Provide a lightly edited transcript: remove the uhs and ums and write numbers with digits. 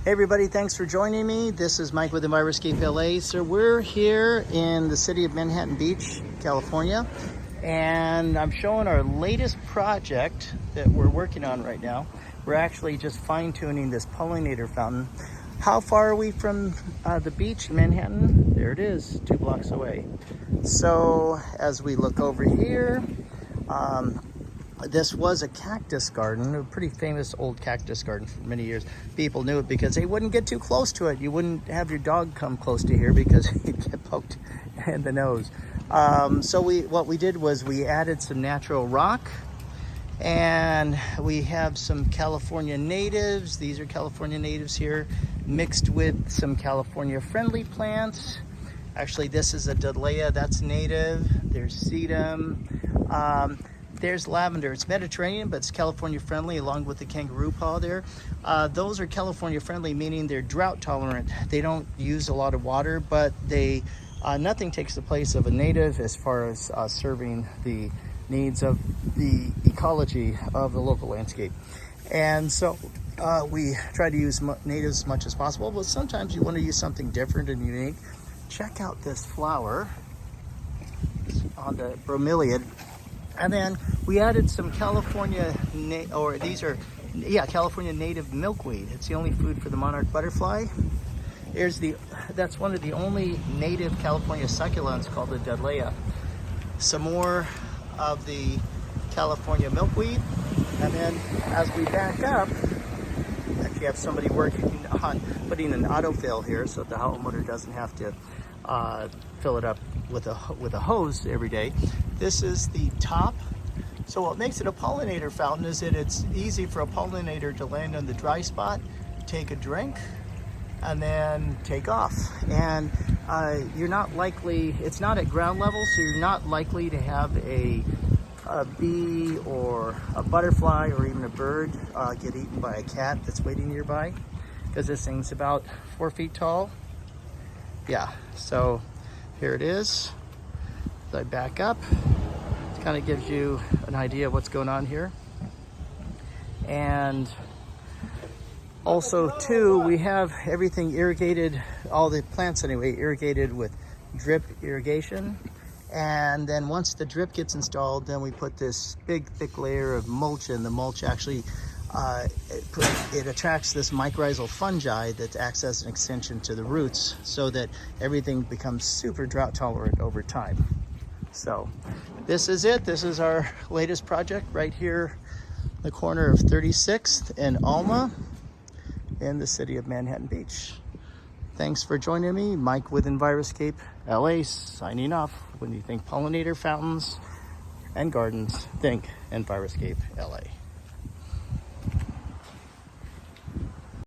Hey everybody, thanks for joining me. This is Mike with Enviroscape LA. So we're here in the city of Manhattan Beach, California, and I'm showing our latest project that we're working on right now. We're actually just fine-tuning this Pollinator Fountain. How far are we from the beach in Manhattan? There it is, 2 blocks away. So as we look over here, this was a cactus garden, a pretty famous old cactus garden for many years. People knew it because they wouldn't get too close to it. You wouldn't have your dog come close to here because he'd get poked in the nose. So what we did was we added some natural rock, and we have some California natives. These are California natives here, mixed with some California friendly plants. Actually, this is a Dahlia, that's native. There's sedum. There's lavender. It's Mediterranean, but it's California friendly, along with the kangaroo paw there. Those are California friendly, meaning they're drought tolerant. They don't use a lot of water, but nothing takes the place of a native as far as serving the needs of the ecology of the local landscape. And so we try to use natives as much as possible, but sometimes you want to use something different and unique. Check out this flower on the bromeliad. And then we added some California California native milkweed. It's the only food for the monarch butterfly. That's one of the only native California succulents, called the Dahlia. Some more of the California milkweed. And then as we back up, actually have somebody working on putting an autofill here so that the homeowner doesn't have to fill it up with a hose every day. This is the top. So what makes it a pollinator fountain is that it's easy for a pollinator to land on the dry spot, take a drink, and then take off. And you're not likely, it's not at ground level, so you're not likely to have a bee or a butterfly or even a bird get eaten by a cat that's waiting nearby, because this thing's about 4 feet tall. Yeah, so here it is. As I back up, it kind of gives you an idea of what's going on here. And also too, we have everything irrigated, all the plants anyway, irrigated with drip irrigation. And then once the drip gets installed, then we put this big thick layer of mulch in. The mulch actually it attracts this mycorrhizal fungi that acts as an extension to the roots, so that everything becomes super drought tolerant over time. So this is it. This is our latest project right here in the corner of 36th and Alma in the city of Manhattan Beach. Thanks for joining me. Mike with Enviroscape LA signing off. When you think pollinator fountains and gardens, think Enviroscape LA.